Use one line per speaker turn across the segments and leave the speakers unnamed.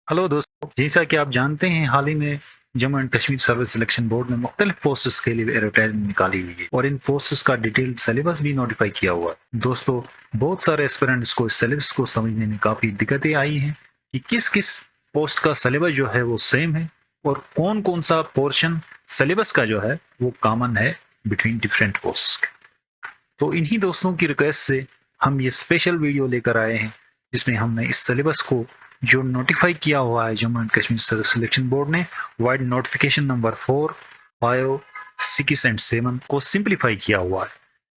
Hello दोस्तों, जैसा कि आप जानते हैं हाल ही में Jammu and Kashmir service selection board ने मुख्तलिफ पोस्ट्स के लिए एडवर्टाइजमेंट निकाली हुई है और इन पोस्ट्स का डिटेल्ड सिलेबस भी नोटिफाई किया हुआ है। दोस्तों, बहुत सारे एस्पिरेंट्स को इस सिलेबस को समझने में काफ़ी दिक्कतें आई हैं कि किस किस पोस्ट का सिलेबस जो है वो सेम है और कौन कौन सा पोर्शन सिलेबस का जो है वो कॉमन है बिटवीन डिफरेंट पोस्ट। तो इन्हीं दोस्तों की रिक्वेस्ट से हम ये स्पेशल वीडियो लेकर आए हैं जिसमें हमने इस सिलेबस को जो नोटिफाई किया हुआ है Jammu and Kashmir service selection board ने वाइड नोटिफिकेशन नंबर 4, 5, 6 एंड 7 को सिंप्लीफाई किया हुआ है,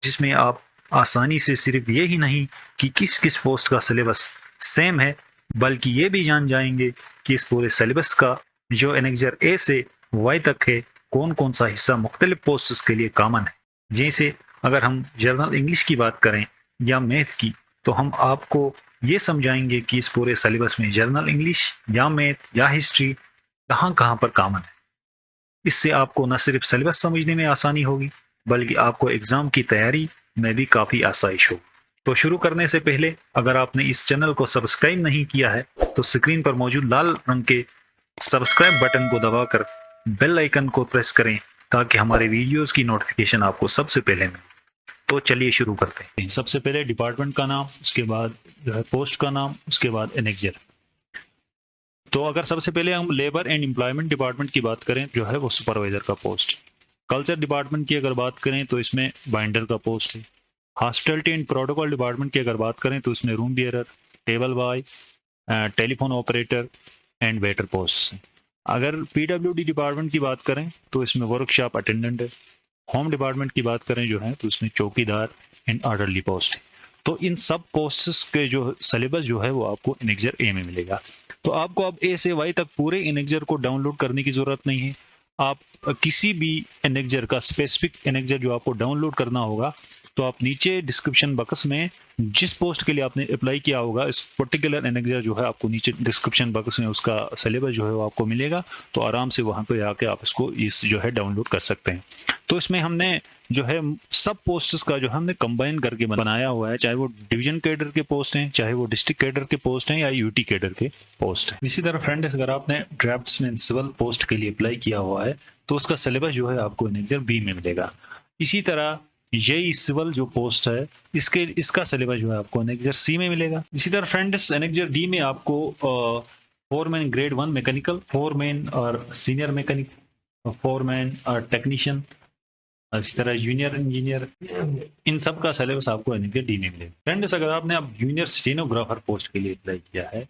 जिसमें आप आसानी से सिर्फ ये ही नहीं कि किस किस पोस्ट का सिलेबस सेम है, बल्कि ये भी जान जाएंगे कि इस पूरे सिलेबस का जो एनेक्जर ए से वाई तक है कौन कौन सा हिस्सा मुख्तलिफ पोस्ट के लिए कॉमन है। जैसे अगर हम जर्नल इंग्लिश की बात करें या मैथ की, तो हम आपको ये समझाएंगे कि इस पूरे सिलेबस में जर्नल इंग्लिश या मैथ या हिस्ट्री कहाँ कहाँ पर कॉमन है। इससे आपको न सिर्फ सिलेबस समझने में आसानी होगी बल्कि आपको एग्जाम की तैयारी में भी काफ़ी आसाइश होगी। तो शुरू करने से पहले अगर आपने इस चैनल को सब्सक्राइब नहीं किया है तो स्क्रीन पर मौजूद लाल रंग के सब्सक्राइब बटन को दबाकर बेल आइकन को प्रेस करें ताकि हमारे वीडियोस की नोटिफिकेशन आपको सबसे पहले मिले। तो चलिए शुरू करते हैं। सबसे पहले डिपार्टमेंट का नाम, उसके बाद जो है पोस्ट का नाम, उसके बाद एनेक्जर। तो अगर सबसे पहले हम लेबर एंड एम्प्लॉयमेंट डिपार्टमेंट की बात करें जो है वो सुपरवाइजर का पोस्ट। कल्चर डिपार्टमेंट की अगर बात करें तो इसमें बाइंडर का पोस्ट है। हॉस्पिटलिटी एंड प्रोटोकॉल डिपार्टमेंट की अगर बात करें तो इसमें room bearer, table boy, telephone operator and waiter post हैं। अगर पीडब्ल्यूडी डिपार्टमेंट की बात करें तो इसमें वर्कशॉप अटेंडेंट है। होम डिपार्टमेंट की बात करें जो है तो इसमें चौकीदार एंड ऑर्डरली पोस्ट है। तो इन सब पोस्ट्स के जो सिलेबस जो है वो आपको इनेक्जर ए में मिलेगा। तो आपको अब ए से वाई तक पूरे इनेक्जर को डाउनलोड करने की जरूरत नहीं है। आप किसी भी इनेक्जर का स्पेसिफिक इनेक्जर जो आपको डाउनलोड करना होगा तो आप नीचे डिस्क्रिप्शन बॉक्स में जिस पोस्ट के लिए आपने अप्लाई किया होगा इस पर्टिकुलर एनेक्जर जो है आपको नीचे डिस्क्रिप्शन बॉक्स में उसका सिलेबस जो है वो आपको मिलेगा। तो आराम से वहां पे आके आप इसको इस जो है डाउनलोड कर सकते हैं। तो इसमें हमने जो है सब पोस्ट्स का जो हमने कंबाइन करके बनाया हुआ है, चाहे वो डिवीजन कैडर के पोस्ट हैं, चाहे वो डिस्ट्रिक्ट कैडर के पोस्ट हैं या यूटी कैडर के पोस्ट हैं। इसी तरह फ्रेंड्स, अगर आपने ड्राफ्ट्समैन सिविल पोस्ट के लिए अप्लाई किया हुआ है तो उसका सिलेबस जो है आपको एनेक्जर बी में मिलेगा। इसी तरह यही सिविल जो पोस्ट है इसका सिलेबस जो है आपको एनेक्जर सी में मिलेगा। इसी तरह फ्रेंड्स, एनेक्जर डी में आपको फोरमैन ग्रेड 1 मैकेनिकल, फोरमैन और सीनियर मैकेनिक, फोरमैन और टेक्नीशियन, इसी तरह जूनियर इंजीनियर, इन सब का सिलेबस आपको एनेक्जर डी में मिलेगा। फ्रेंड्स, अगर आपने अब जूनियर स्टेनोग्राफर पोस्ट के लिए अप्लाई किया है,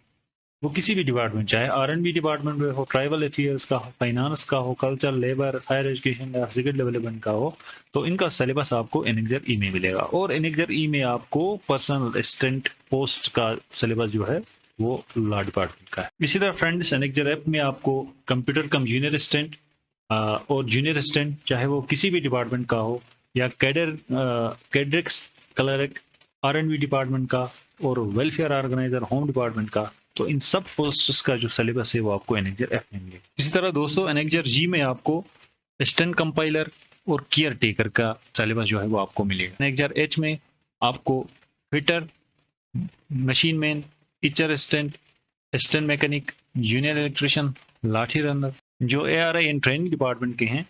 वो किसी भी डिपार्टमेंट, चाहे आर&बी डिपार्टमेंट में हो, ट्राइबल अफेयर्स का हो, फाइनेंस का हो, कल्चर, लेबर, हायर एजुकेशन या सिविल डेवलपमेंट का हो, तो इनका सिलेबस आपको एनेक्जर ई में मिलेगा। और एनेक्जर ई में आपको पर्सनल असिस्टेंट पोस्ट का सिलेबस जो है वो लॉ डिपार्टमेंट का है। इसी तरह फ्रेंड्स, एनेक्जर एफ में आपको कंप्यूटर कम जूनियर असिस्टेंट और जूनियर असिस्टेंट, चाहे वो किसी भी डिपार्टमेंट का हो, या कैडरिक्स क्लर्क आर&बी डिपार्टमेंट का, और वेलफेयर ऑर्गेनाइजर होम डिपार्टमेंट का, तो इन सब पोस्ट्स का जो सिलेबस है वो आपको एनेक्जर एफ में मिलेगा। इसी तरह दोस्तों, एनेक्जर जी में आपको असिस्टेंट कंपाइलर और केयर टेकर का सिलेबस जो है वो आपको मिलेगा। एनेक्जर एच में आपको fitter, machine man, teacher assistant, assistant mechanic, junior electrician, लाठी रनर जो ARI एंड ट्रेनिंग डिपार्टमेंट के हैं।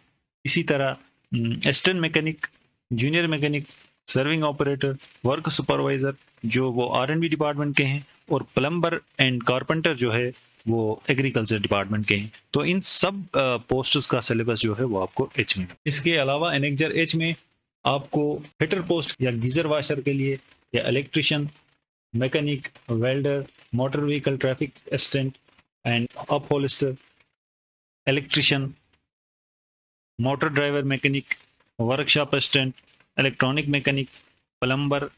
इसी तरह assistant mechanic, junior mechanic, serving operator, work supervisor जो वो R&B डिपार्टमेंट के हैं, और प्लम्बर एंड कारपेंटर जो है वो एग्रीकल्चर डिपार्टमेंट के हैं। तो इन सब पोस्ट्स का सिलेबस जो है वो आपको एच में। इसके अलावा एनेक्जर एच में आपको फिटर पोस्ट या गीजर वाशर के लिए, या electrician, mechanic, welder, motor vehicle traffic assistant and upholster, electrician, motor driver mechanic, workshop assistant, electronic mechanic, plumber,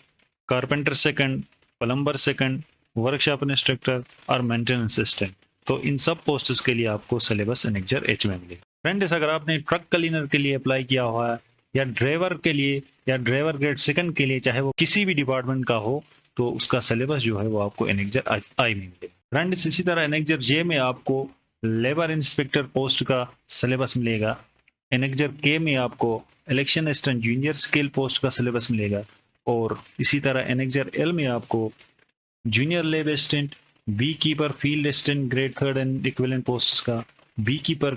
carpenter second, plumber second, workshop instructor और मेंटेनेंस असिस्टेंट। तो इन सब पोस्ट्स के लिए आपको सिलेबस एनेक्जर एच में मिलेगा। फ्रेंड्स, अगर आपने ट्रक क्लीनर के लिए अप्लाई किया हुआ है, या ड्राइवर के लिए, या ड्राइवर ग्रेड सेकंड के लिए, चाहे वो किसी भी डिपार्टमेंट का हो, तो उसका सिलेबस जो है वो आपको एनेक्जर आई में मिलेगा। फ्रेंड्स, इसी तरह एनेक्जर जे में आपको लेबर इंस्पेक्टर पोस्ट का सिलेबस मिलेगा। एनेक्जर के में आपको election assistant junior scale post का सिलेबस मिलेगा। और इसी तरह एनेक्जर एल में आपको junior labour assistant, beekeeper, field assistant grade 3 and equivalent posts का, beekeeper,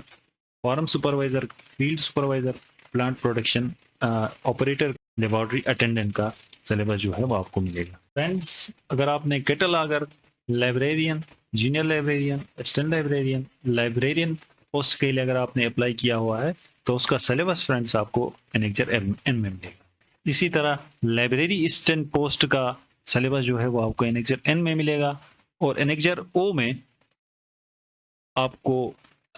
farm supervisor, field supervisor, plant production operator, laboratory attendant का सिलेबस जो है वो आपको मिलेगा। फ्रेंड्स, अगर आपने cataloguer, librarian, junior librarian, assistant librarian, librarian post के लिए अगर आपने अप्लाई किया हुआ है तो उसका सिलेबस फ्रेंड्स आपको एनेक्जर एन में मिलेगा। इसी तरह लाइब्रेरी असिस्टेंट पोस्ट का सिलेबस जो है वो आपको एनेक्जर एन में मिलेगा, और एनेक्जर ओ में आपको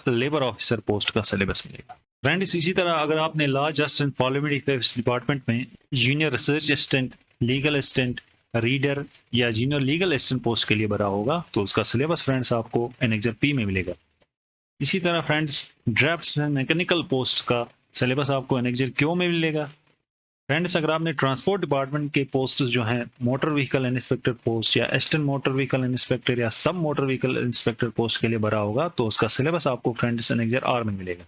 लेबर ऑफिसर पोस्ट का सिलेबस मिलेगा। फ्रेंड्स, इसी तरह अगर आपने law, justice and parliamentary affairs department में junior research assistant, legal assistant, reader या जूनियर लीगल असिस्टेंट पोस्ट के लिए भरा होगा तो उसका सिलेबस फ्रेंड्स आपको एनेक्जर पी में मिलेगा। इसी तरह फ्रेंड्स, ड्राफ्ट्समैन मैकेनिकल पोस्ट का सिलेबस आपको एनेक्जर क्यू में मिलेगा। फ्रेंड्स, अगर आपने ट्रांसपोर्ट डिपार्टमेंट के पोस्ट जो हैं मोटर व्हीकल इंस्पेक्टर पोस्ट या असिस्टेंट मोटर व्हीकल इंस्पेक्टर या सब मोटर व्हीकल इंस्पेक्टर पोस्ट के लिए भरा होगा तो उसका सिलेबस आपको फ्रेंड्स एनेक्जर आर में मिलेगा।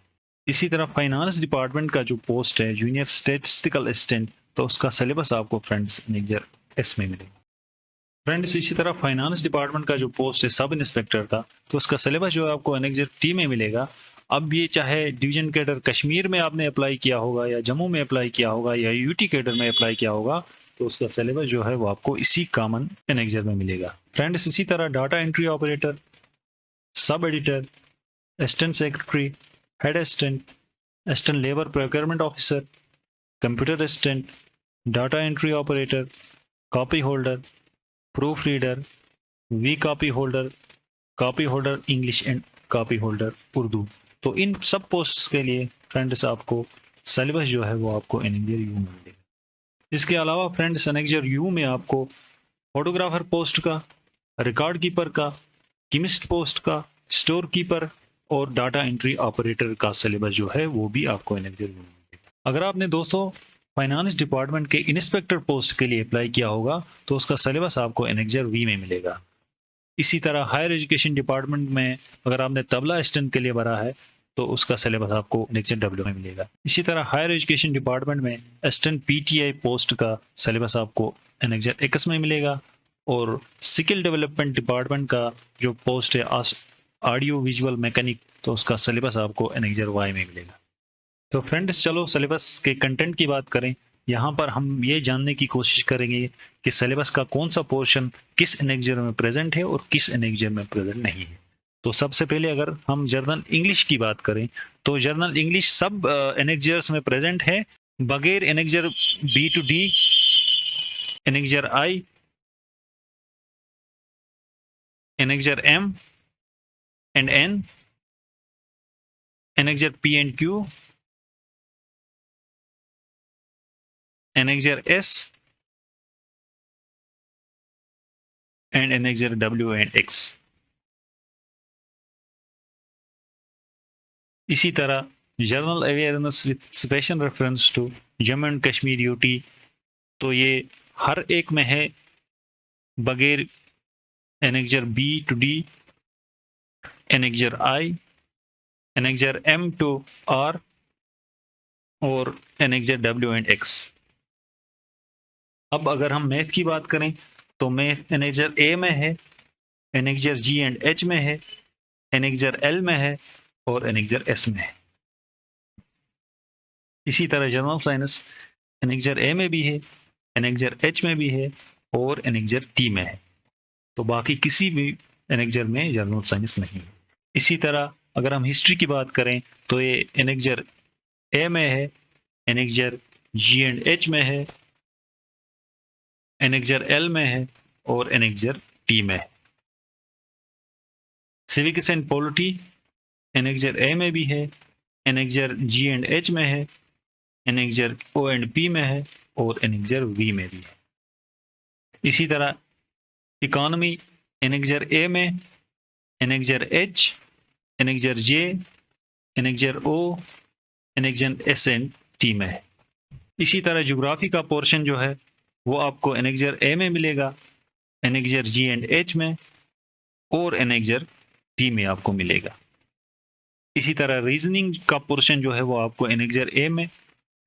इसी तरह फाइनेंस डिपार्टमेंट का जो पोस्ट है जूनियर स्टैटिस्टिकल असिस्टेंट, तो उसका सिलेबस आपको फ्रेंड्स एनेक्जर एस में मिलेगा। फ्रेंड्स, इसी तरह फाइनेंस डिपार्टमेंट का जो पोस्ट है सब इंस्पेक्टर का, तो उसका सिलेबस जो है आपको एनेक्जर टी में मिलेगा। अब ये चाहे डिवीजन कैडर कश्मीर में आपने अप्लाई किया होगा या जम्मू में अप्लाई किया होगा या यूटी कैडर में अप्लाई किया होगा, तो उसका सिलेबस जो है वो आपको इसी कॉमन एनेक्जर में मिलेगा। फ्रेंड्स, इसी तरह data entry operator, sub editor, assistant secretary, head assistant, assistant labour procurement officer, computer assistant, data entry operator, copy holder, proof reader, V copy holder English and copy holder Urdu, तो इन सब posts के लिए friends आपको syllabus जो है वो आपको एनेक्जर यू में मिलेगा। इसके अलावा फ्रेंड्स, एनेक्जर यू में आपको फोटोग्राफर पोस्ट का, रिकॉर्ड कीपर का, केमिस्ट पोस्ट का, स्टोर कीपर और डाटा एंट्री ऑपरेटर का सिलेबस जो है वो भी आपको एनेक्जर यू में मिलेगा। अगर आपने दोस्तों फाइनेंस डिपार्टमेंट के इंस्पेक्टर पोस्ट के लिए अप्लाई किया होगा तो उसका सिलेबस आपको एनेक्जर वी में मिलेगा। इसी तरह हायर एजुकेशन डिपार्टमेंट में अगर आपने तबला असिस्टेंट के लिए भरा है तो उसका सिलेबस आपको एनेक्जर डब्ल्यू में मिलेगा। इसी तरह हायर एजुकेशन डिपार्टमेंट में असिस्टेंट पीटीआई पोस्ट का सिलेबस आपको एनेक्जर एक्स में मिलेगा, और स्किल डेवलपमेंट डिपार्टमेंट का जो पोस्ट है ऑडियो विजुअल मैकेनिक, तो उसका सिलेबस आपको एनेक्जर वाई में मिलेगा। तो फ्रेंड्स, चलो सिलेबस के कंटेंट की बात करें। यहाँ पर हम ये जानने की कोशिश करेंगे कि सिलेबस का कौन सा पोर्शन किस एनेक्जर में प्रेजेंट है और किस एनेक्जर में प्रेजेंट नहीं है। तो सबसे पहले अगर हम जर्नल इंग्लिश की बात करें तो जर्नल इंग्लिश सब एनेक्जर्स में प्रेजेंट है बगैर annexure B to D, annexure I, annexure M and N, annexure P and Q, annexure S and annexure W and X। इसी तरह general awareness with special reference to Jammu and Kashmir UT, तो ये हर एक में है बगैर annexure B to D, annexure I, annexure M to R और एनेक्जर W and X। अब अगर हम मैथ की बात करें तो मैथ एनेक्जर ए में है, एनेक्जर जी एंड एच में है, एनेक्जर एल में है और एनेक्जर एस में है। इसी तरह जनरल साइंस एनेक्जर ए में भी है, एनेक्जर एच में भी है और एनेक्जर टी में है, तो बाकी किसी भी एनेक्जर में जनरल साइंस नहीं है। इसी तरह अगर हम हिस्ट्री की बात करें तो ये एनेक्जर ए में है, एनेक्जर जी एंड एच में है, एनेक्जर एल में है और एनेक्जर टी में है। Civics and polity annexure A में भी है, एनेक्जर जी एंड एच में है, एनेक्जर ओ एंड पी में है और एनेक्जर वी में भी है। इसी तरह इकोनॉमी एनेक्जर ए में, annexure H, annexure J, annexure O, annexure S and T में है। इसी तरह ज्योग्राफी का पोर्शन जो है वो आपको एनेक्जर ए में मिलेगा, एनेक्जर जी एंड एच में और एनेक्जर टी में आपको मिलेगा। इसी तरह रीजनिंग का पोर्शन जो है वो आपको एनेक्जर ए में,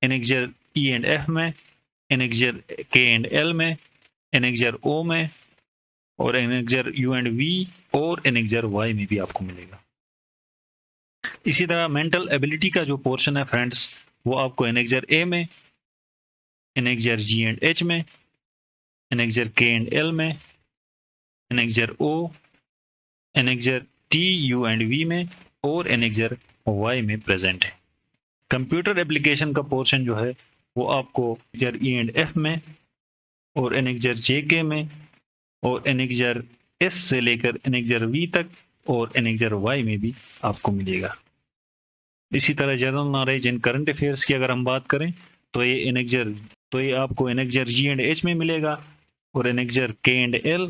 एनेक्जर ई एंड एफ में, एनेक्जर के एंड एल में, एनेक्जर ओ में और एनेक्जर यू एंड वी और एनेक्जर वाई में भी आपको मिलेगा। इसी तरह मेंटल एबिलिटी का जो पोर्शन है फ्रेंड्स, वो आपको एनेक्जर ए में, एनेक्जर जी एंड एच में, एनेक्जर के एंड एल में, annexure O, annexure T U and V में और एनेक्जर वाई में प्रेजेंट है। कंप्यूटर एप्लीकेशन का पोर्शन जो है वो आपको एनेक्जर ई एंड एफ में और एनेक्जर जे के में और एनेक्जर एस से लेकर एनेक्जर वी तक और एनेक्जर वाई में भी आपको मिलेगा। इसी तरह general knowledge and current affairs की अगर हम बात करें तो ये आपको एनेक्जर जी एंड एच में मिलेगा और annexure K and L,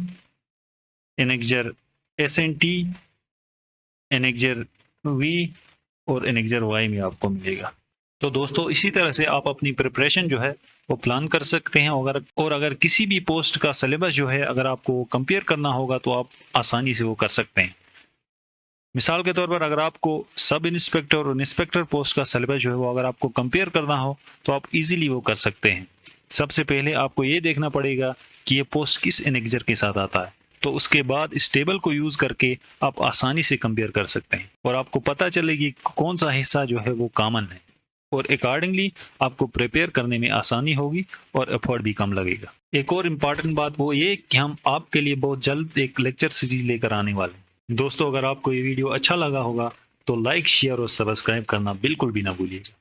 annexure S and T, annexure V और एनेक्जर वाई में आपको मिलेगा। तो दोस्तों इसी तरह से आप अपनी प्रिपरेशन जो है वो प्लान कर सकते हैं। अगर किसी भी पोस्ट का सिलेबस जो है अगर आपको कंपेयर करना होगा तो आप आसानी से वो कर सकते हैं। मिसाल के तौर पर अगर आपको सब इंस्पेक्टर और इंस्पेक्टर पोस्ट का सिलेबस जो है वो अगर आपको कंपेयर करना हो तो आप इजीली वो कर सकते हैं। सबसे पहले आपको ये देखना पड़ेगा कि ये पोस्ट किस एनेक्जर के साथ आता है, तो उसके बाद इस टेबल को यूज करके आप आसानी से कंपेयर कर सकते हैं और आपको पता चलेगी कौन सा हिस्सा जो है वो कॉमन है और अकॉर्डिंगली आपको प्रिपेयर करने में आसानी होगी और एफर्ट भी कम लगेगा। एक और इम्पॉर्टेंट बात वो ये कि हम आपके लिए बहुत जल्द एक लेक्चर सीरीज लेकर आने वाले हैं। दोस्तों अगर आपको ये वीडियो अच्छा लगा होगा तो लाइक, शेयर और सब्सक्राइब करना बिल्कुल भी ना भूलिएगा।